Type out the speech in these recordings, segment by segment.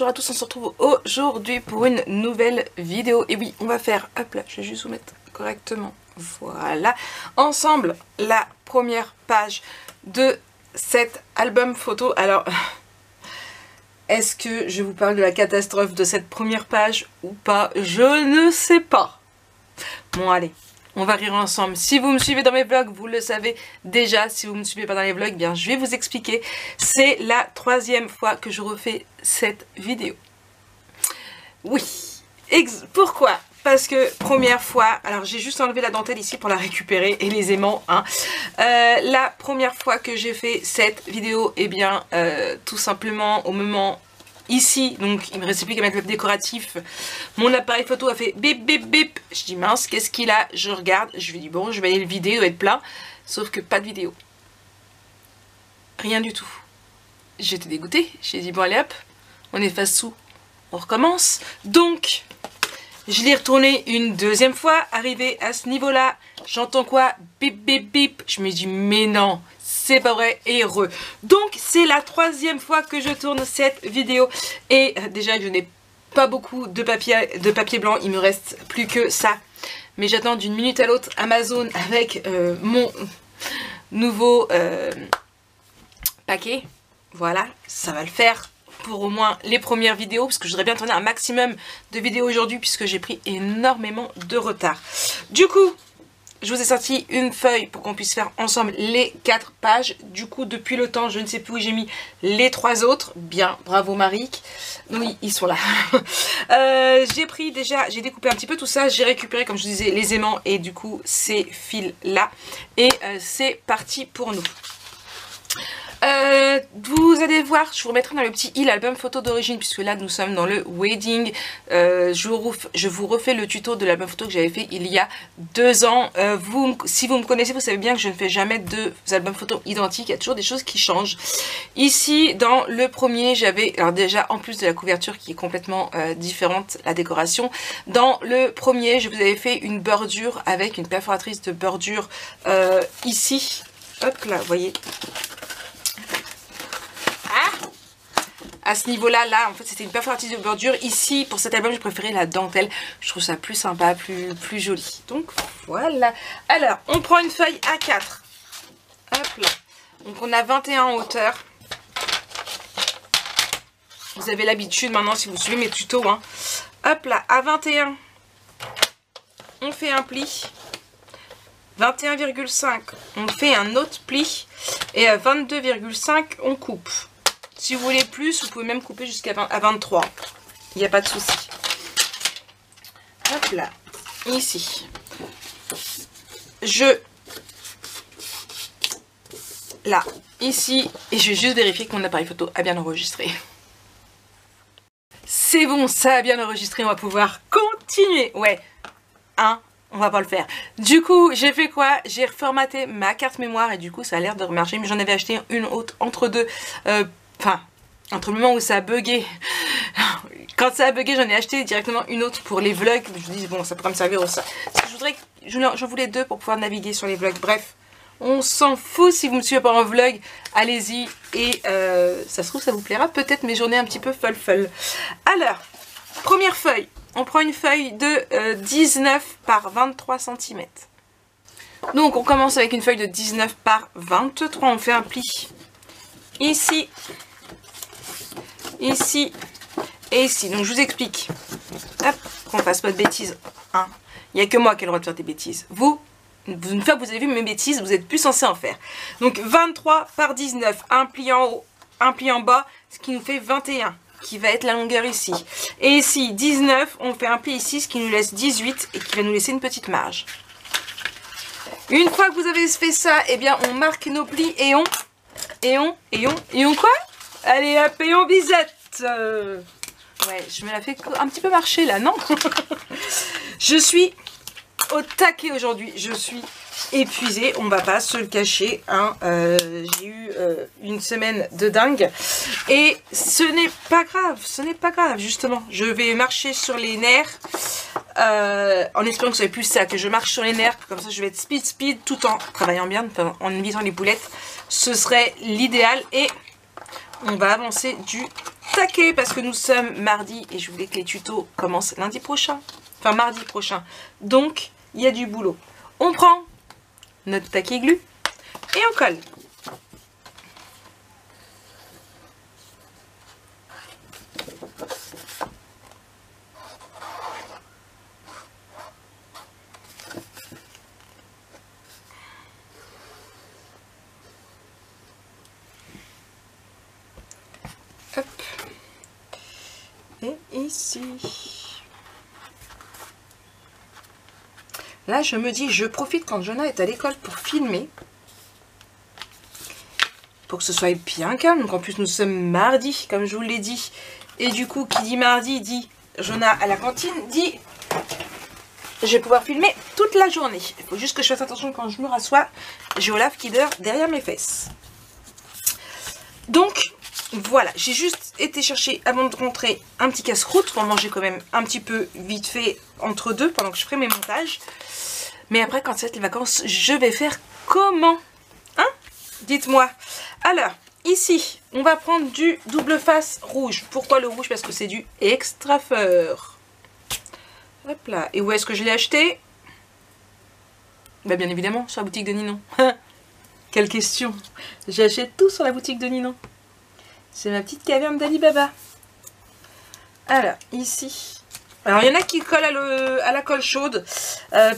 bonjour à tous, on se retrouve aujourd'hui pour une nouvelle vidéo. Et oui, on va faire, hop là, je vais juste vous mettre correctement, voilà, ensemble la première page de cet album photo. Alors, est-ce que je vous parle de la catastrophe de cette première page ou pas? Je ne sais pas. Bon allez, on va rire ensemble. Si vous me suivez dans mes vlogs, vous le savez déjà. Si vous ne me suivez pas dans les vlogs, bien je vais vous expliquer. C'est la troisième fois que je refais cette vidéo. Oui. Pourquoi? Parce que première fois, alors j'ai juste enlevé la dentelle ici pour la récupérer et les aimants. Hein. La première fois que j'ai fait cette vidéo, eh bien tout simplement au moment... Ici, donc il me restait plus qu'à mettre le décoratif. Mon appareil photo a fait bip bip bip. Je dis mince, qu'est-ce qu'il a? Je regarde, je lui dis bon, je vais aller le vider, il doit être plein. Sauf que pas de vidéo. Rien du tout. J'étais dégoûtée. J'ai dit bon allez hop, on efface tout, on recommence. Donc, je l'ai retourné une deuxième fois. Arrivé à ce niveau-là, j'entends quoi? Bip bip bip. Je me dis mais non. C'est pas vrai et heureux. Donc c'est la troisième fois que je tourne cette vidéo et déjà je n'ai pas beaucoup de papier blanc, il me reste plus que ça. Mais j'attends d'une minute à l'autre Amazon avec mon nouveau paquet. Voilà, ça va le faire pour au moins les premières vidéos parce que je voudrais bien tourner un maximum de vidéos aujourd'hui puisque j'ai pris énormément de retard. Du coup, je vous ai sorti une feuille pour qu'on puisse faire ensemble les 4 pages. Du coup, depuis le temps, je ne sais plus où j'ai mis les 3 autres. Bien, bravo Marik. Oui, ils sont là. J'ai pris déjà, j'ai découpé un petit peu tout ça. J'ai récupéré, comme je vous disais, les aimants et du coup, ces fils-là. Et c'est parti pour nous. Vous allez voir, je vous remettrai dans le petit album photo d'origine puisque là nous sommes dans le wedding. Je vous refais le tuto de l'album photo que j'avais fait il y a 2 ans. Si vous me connaissez, vous savez bien que je ne fais jamais 2 albums photos identiques, il y a toujours des choses qui changent. Ici dans le premier j'avais, alors déjà en plus de la couverture qui est complètement différente, la décoration, dans le premier je vous avais fait une bordure avec une perforatrice de bordure ici, hop là, vous voyez. À ce niveau-là, là, en fait, c'était une perforatrice de bordure. Ici, pour cet album, j'ai préféré la dentelle. Je trouve ça plus sympa, plus joli. Donc, voilà. Alors, on prend une feuille A4. Hop là. Donc, on a 21 en hauteur. Vous avez l'habitude maintenant, si vous suivez mes tutos. Hein. Hop là, à 21, on fait un pli. 21,5, on fait un autre pli. Et à 22,5, on coupe. Si vous voulez plus, vous pouvez même couper jusqu'à 23. Il n'y a pas de souci. Hop là. Ici. Là. Ici. Et je vais juste vérifier que mon appareil photo a bien enregistré. C'est bon, ça a bien enregistré. On va pouvoir continuer. Ouais. On va pas le faire. Du coup, j'ai fait quoi? J'ai reformaté ma carte mémoire et du coup, ça a l'air de remarcher. Mais j'en avais acheté une autre entre deux. Enfin, entre le moment où ça a bugué, quand ça a bugué, j'en ai acheté directement une autre pour les vlogs. Je me dis, bon, ça pourrait me servir aussi. J'en voulais 2 pour pouvoir naviguer sur les vlogs. Bref, on s'en fout. Si vous me suivez pas en vlog, allez-y. Et ça se trouve, ça vous plaira peut-être mes journées un petit peu folle. Alors, première feuille. On prend une feuille de 19 par 23 cm. Donc, on commence avec une feuille de 19 par 23. On fait un pli. Ici, ici et ici. Donc je vous explique. Hop, qu'on ne fasse pas de bêtises. Hein. Il n'y a que moi qui ai le droit de faire des bêtises. Une fois que vous avez vu mes bêtises, vous n'êtes plus censé en faire. Donc 23 par 19, un pli en haut, un pli en bas, ce qui nous fait 21, qui va être la longueur ici. Et ici, 19, on fait un pli ici, ce qui nous laisse 18 et qui va nous laisser une petite marge. Une fois que vous avez fait ça, eh bien on marque nos plis et on quoi? Allez hop, et on bisette. Ouais, je me la fais un petit peu marcher là, non? Je suis au taquet aujourd'hui, je suis épuisée, on va pas se le cacher. Hein. J'ai eu une semaine de dingue et ce n'est pas grave, justement. Je vais marcher sur les nerfs en espérant que ce soit plus ça, que je marche sur les nerfs, comme ça je vais être speed tout en travaillant bien, en visant les boulettes. Ce serait l'idéal et on va avancer du taquet parce que nous sommes mardi et je voulais que les tutos commencent lundi prochain. Enfin, mardi prochain. Donc, il y a du boulot. On prend notre taquet glu et on colle. Hop. Et ici. Là, je me dis, je profite quand Jonah est à l'école pour filmer. Pour que ce soit bien calme. Donc en plus, nous sommes mardi, comme je vous l'ai dit. Et du coup, qui dit mardi, dit Jonah à la cantine, dit je vais pouvoir filmer toute la journée. Il faut juste que je fasse attention quand je me rassois. J'ai Olaf qui dort derrière mes fesses. Donc, voilà. J'ai juste été chercher, avant de rentrer, un petit casse-croûte pour manger quand même un petit peu vite fait entre deux pendant que je ferai mes montages. Mais après, quand c'est les vacances, je vais faire comment? Hein? Dites-moi. Alors, ici, on va prendre du double face rouge. Pourquoi le rouge? Parce que c'est du extra feur. Hop là. Et où est-ce que je l'ai acheté? Bah bien évidemment, sur la boutique de Ninon. Quelle question. J'achète tout sur la boutique de Ninon. C'est ma petite caverne d'Alibaba. Alors, ici. Alors, il y en a qui collent à la colle chaude.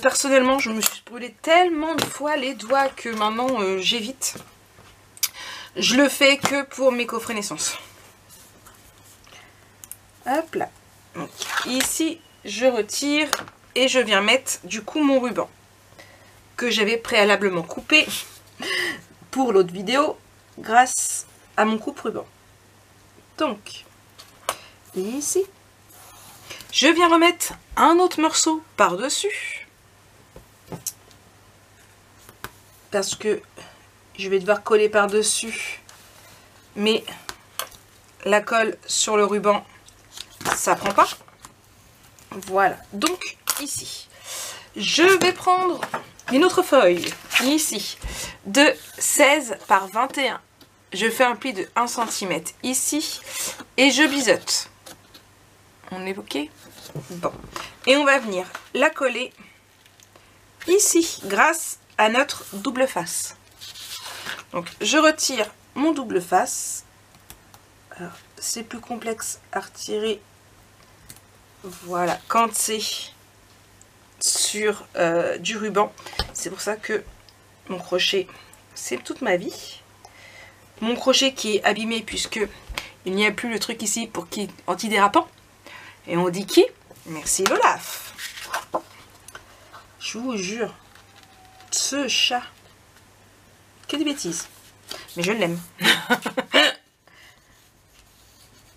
Personnellement, je me suis brûlé tellement de fois les doigts que maintenant, j'évite. Je le fais que pour mes coffrets naissance. Hop là. Donc, ici, je retire et je viens mettre du coup mon ruban que j'avais préalablement coupé pour l'autre vidéo grâce à mon coupe-ruban. Donc, ici, je viens remettre un autre morceau par-dessus parce que je vais devoir coller par-dessus, mais la colle sur le ruban, ça prend pas. Voilà, donc ici, je vais prendre une autre feuille, ici, de 16 par 21. Je fais un pli de 1 cm ici, et je biseaute. On est OK? Bon. Et on va venir la coller ici, grâce à notre double face. Donc, je retire mon double face. Alors, c'est plus complexe à retirer. Voilà, quand c'est sur du ruban. C'est pour ça que mon crochet, c'est toute ma vie. Mon crochet qui est abîmé puisque il n'y a plus le truc ici pour qui antidérapant. Et on dit qui? Merci Olaf. Je vous jure, ce chat, que des bêtises. Mais je l'aime.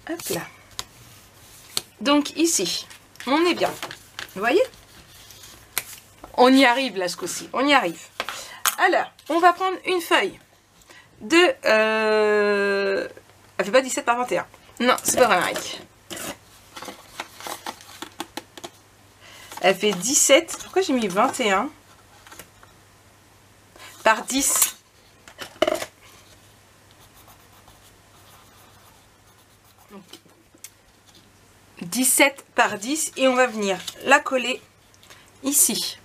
Hop là. Donc ici, on est bien. Vous voyez? On y arrive là ce coup-ci. On y arrive. Alors, on va prendre une feuille de... Elle fait pas 17 par 21. Non, c'est pas vrai, Marie. Elle fait 17. Pourquoi j'ai mis 21 par 10? Donc, 17 par 10 et on va venir la coller ici.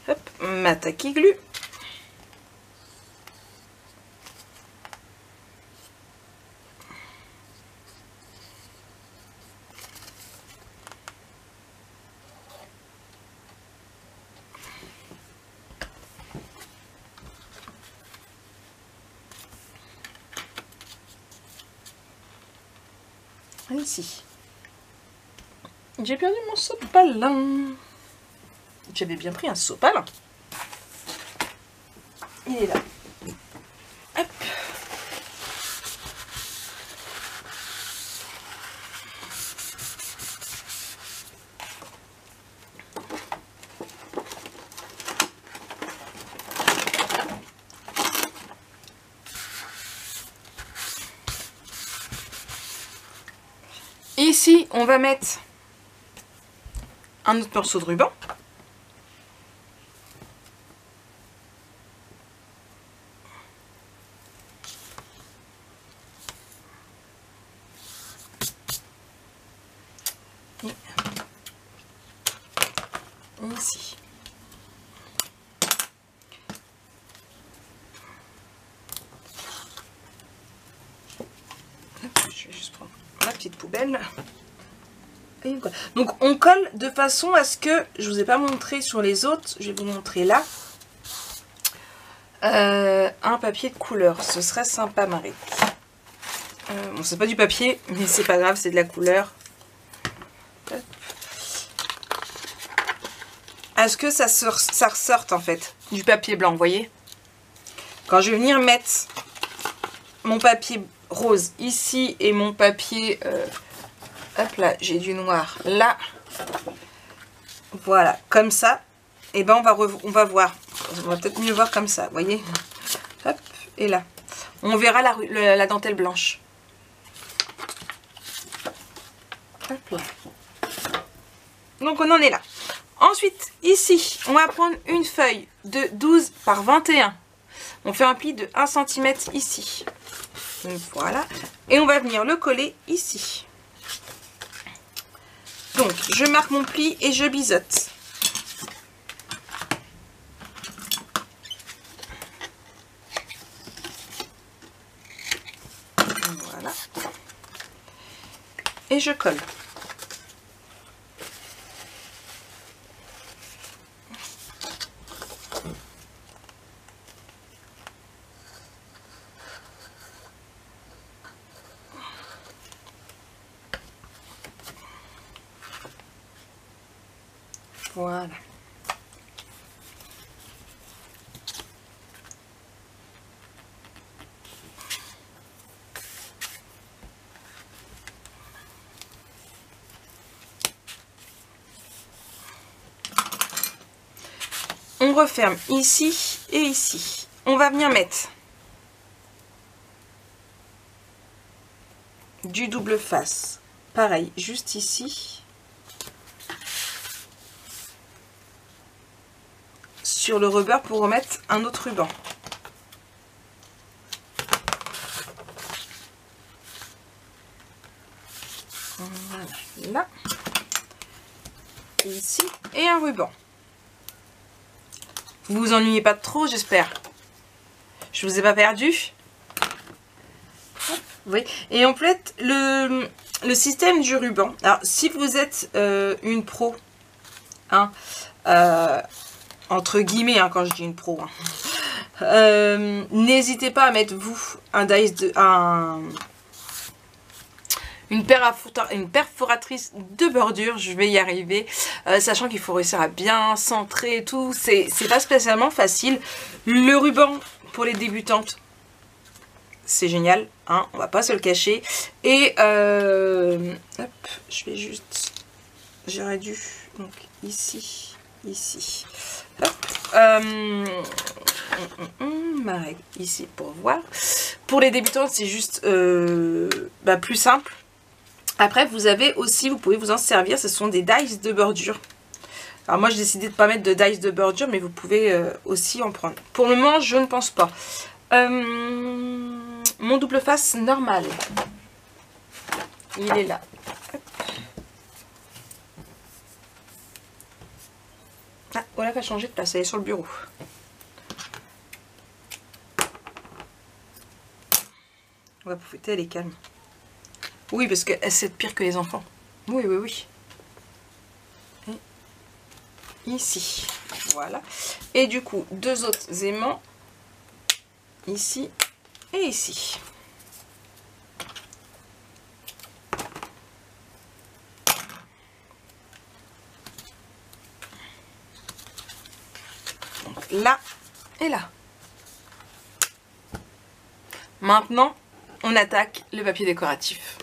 Hop, ma taquet glu. Ici. J'ai perdu mon sopalin. J'avais bien pris un sopalin. Il est là. Hop. Ici, on va mettre un autre morceau de ruban. ici. Je vais juste prendre ma petite poubelle. Et voilà. Donc on colle de façon à ce que, je vous ai pas montré sur les autres, je vais vous montrer là, un papier de couleur. Ce serait sympa, Marie. Bon, c'est pas du papier, mais c'est pas grave, c'est de la couleur. Hop. À ce que ça ressorte en fait du papier blanc, vous voyez. Quand je vais venir mettre mon papier rose ici et mon papier, hop là, j'ai du noir là, voilà, comme ça, et ben on va voir, on va peut-être mieux voir comme ça, vous voyez. Hop, et là, on verra la dentelle blanche. Hop là. Donc on en est là. Ensuite, ici, on va prendre une feuille de 12 par 21. On fait un pli de 1 cm ici. Donc, voilà. Et on va venir le coller ici. Donc, je marque mon pli et je biseaute. Voilà. Et je colle. Voilà. On referme ici et ici. On va venir mettre du double face. Pareil, juste ici. Sur le rebord pour remettre un autre ruban. Voilà, là. Et ici, et un ruban. Vous vous ennuyez pas trop, j'espère. Je vous ai pas perdu. Oui. Et en fait, le système du ruban. Alors, si vous êtes une pro, hein, entre guillemets, hein, quand je dis une pro, hein, n'hésitez pas à mettre vous une perforatrice de bordure, je vais y arriver, sachant qu'il faut réussir à bien centrer et tout, c'est pas spécialement facile. Le ruban pour les débutantes, c'est génial, hein, on va pas se le cacher. Et hop, je vais juste, j'aurais dû, donc ici, ici, hop, ma règle ici pour voir. Pour les débutantes, c'est juste plus simple. Après, vous avez aussi, vous pouvez vous en servir, ce sont des dies de bordure. Alors moi, j'ai décidé de ne pas mettre de dies de bordure, mais vous pouvez aussi en prendre. Pour le moment, je ne pense pas. Mon double face normal, il est là. Ah, voilà, va changer de place, elle est sur le bureau. On va profiter, elle est calme. Oui, parce qu'elle c'est pire que les enfants. Oui, oui, oui. Et ici, voilà. Et du coup, deux autres aimants. Ici et ici. Donc là et là. Maintenant, on attaque le papier décoratif.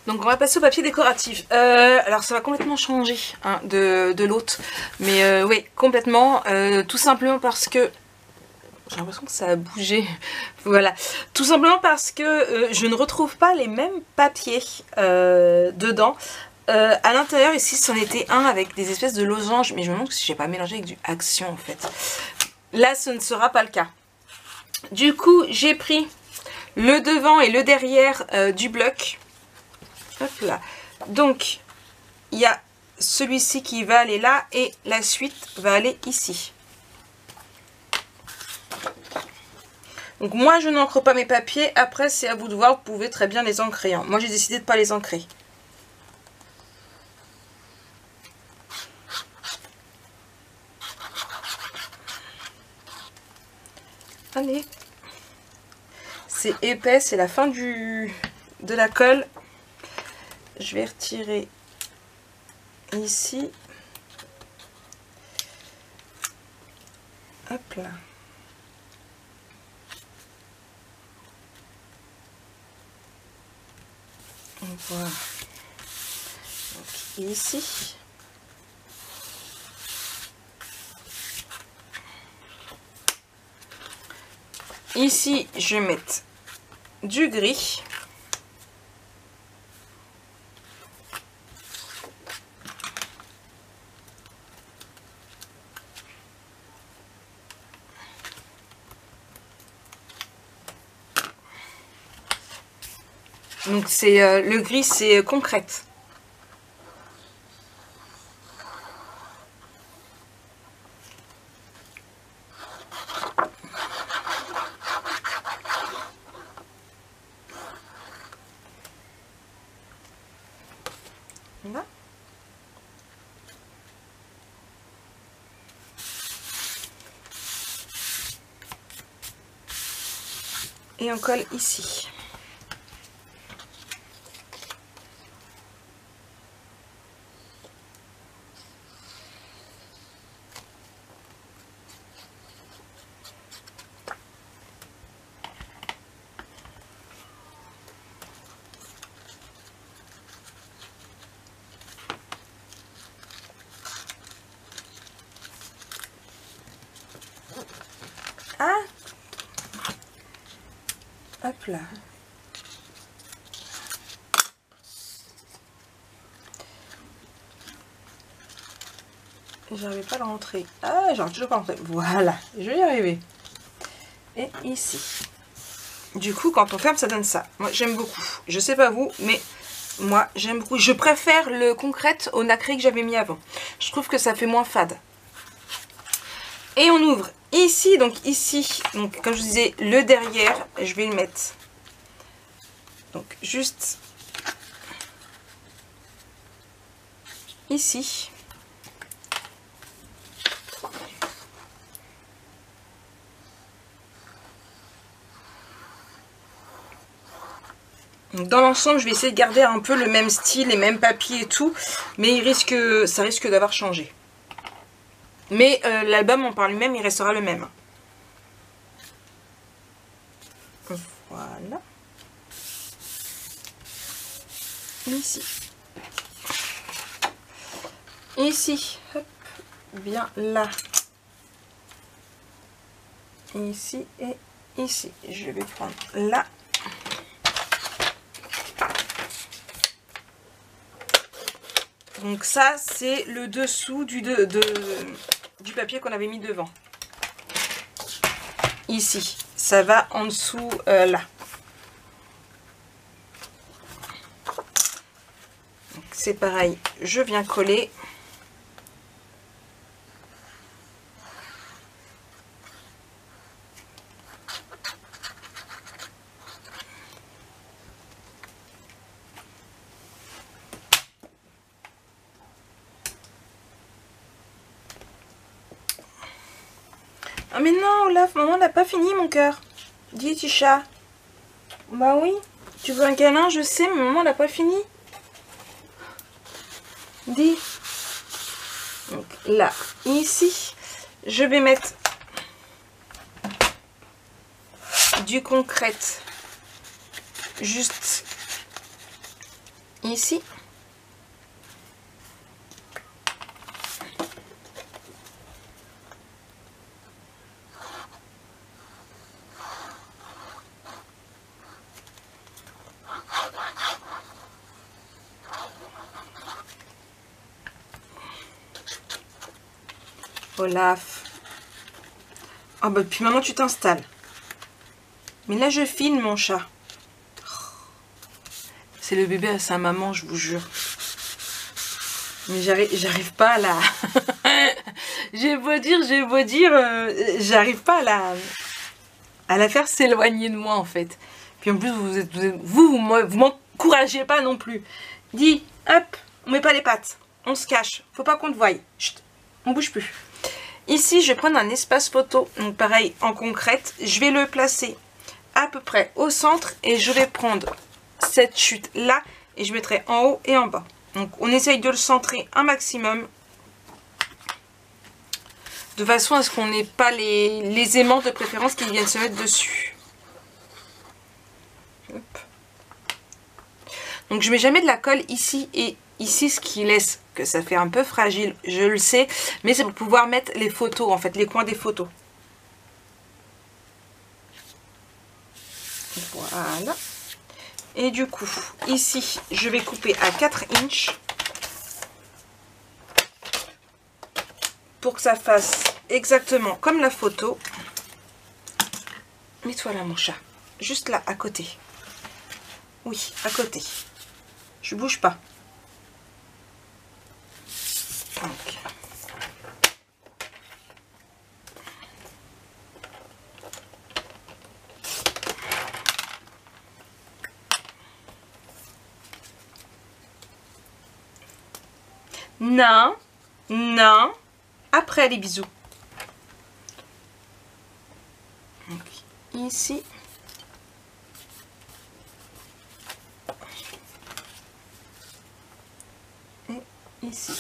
Donc on va passer au papier décoratif. Alors ça va complètement changer hein, de l'autre. Mais oui, complètement. Tout simplement parce que... J'ai l'impression que ça a bougé. Voilà. Tout simplement parce que je ne retrouve pas les mêmes papiers dedans. À l'intérieur ici, c'en était un avec des espèces de losanges. Mais je me demande si je n'ai pas mélangé avec du Action en fait. Là, ce ne sera pas le cas. Du coup, j'ai pris le devant et le derrière du bloc. Hop là. Donc, il y a celui-ci qui va aller là et la suite va aller ici. Donc moi je n'encre pas mes papiers, après c'est à vous de voir, vous pouvez très bien les ancrer. Hein. Moi j'ai décidé de ne pas les ancrer. Allez. C'est épais, c'est la fin de la colle. Je vais retirer ici. Hop là. Voilà. Donc, ici. Ici, je vais mettre du gris. Donc c'est le gris, c'est concrète. Voilà. Et on colle ici. Ah, hop là. J'arrivais pas à rentrer. Ah, j'arrive toujours pas à rentrer. Voilà, je vais y arriver. Et ici. Du coup, quand on ferme, ça donne ça. Moi, j'aime beaucoup. Je sais pas vous, mais moi, j'aime beaucoup. Je préfère le concrète au nacré que j'avais mis avant. Je trouve que ça fait moins fade. Et on ouvre ici, donc comme je vous disais, le derrière, je vais le mettre. Donc, juste ici. Dans l'ensemble, je vais essayer de garder un peu le même style, les mêmes papiers et tout, mais ça risque d'avoir changé. Mais l'album en par lui-même, il restera le même. Voilà. Ici. Ici. Hop. Bien là. Ici et ici. Je vais prendre là. Donc ça, c'est le dessous du papier qu'on avait mis devant. Ici, ça va en dessous là. C'est pareil, je viens coller. Ah mais non, Olaf, maman n'a pas fini mon cœur. Dis Tisha. Bah oui, tu veux un câlin, je sais, mais maman n'a pas fini. Dis. Donc là, ici, je vais mettre du concrète juste ici. Olaf. Oh bah puis maintenant tu t'installes. Mais là je filme mon chat. C'est le bébé à sa maman, je vous jure. Mais j'arrive pas à la... j'ai beau dire, j'arrive pas à la faire s'éloigner de moi en fait. Puis en plus, vous m'encouragez pas non plus. Dis, hop, on met pas les pattes, on se cache, faut pas qu'on te voie. Chut, on bouge plus. Ici, je vais prendre un espace photo, donc pareil, en concrète. Je vais le placer à peu près au centre et je vais prendre cette chute là et je mettrai en haut et en bas. Donc on essaye de le centrer un maximum de façon à ce qu'on n'ait pas les aimants de préférence qui viennent se mettre dessus. Hop. Donc je mets jamais de la colle ici et ici, ce qui laisse que ça fait un peu fragile, je le sais, mais c'est pour pouvoir mettre les photos, en fait, les coins des photos. Voilà. Et du coup, ici, je vais couper à 4 inches pour que ça fasse exactement comme la photo. Mets-toi là, mon chat. Juste là, à côté. Oui, à côté. Je bouge pas. Donc. Non, non. Après les bisous. Donc, ici. Et ici.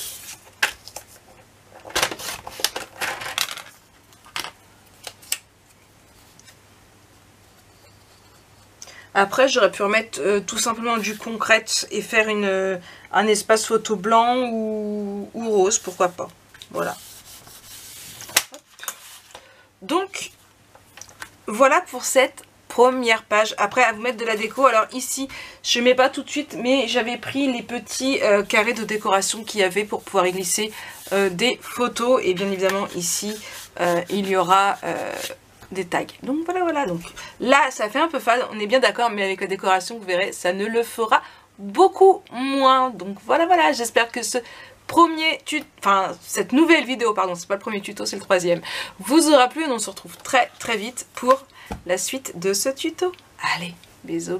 Après, j'aurais pu remettre tout simplement du concret et faire un espace photo blanc ou rose, pourquoi pas. Voilà. Donc, voilà pour cette première page. Après, à vous mettre de la déco. Alors ici, je ne mets pas tout de suite, mais j'avais pris les petits carrés de décoration qu'il y avait pour pouvoir y glisser des photos. Et bien évidemment, ici, il y aura... des tags. Donc voilà. Donc là, ça fait un peu fade, on est bien d'accord, mais avec la décoration, vous verrez, ça ne le fera beaucoup moins. Donc voilà. J'espère que ce premier tuto, enfin cette nouvelle vidéo, pardon, c'est pas le premier tuto, c'est le troisième, vous aura plu. Et on se retrouve très vite pour la suite de ce tuto. Allez, bisous.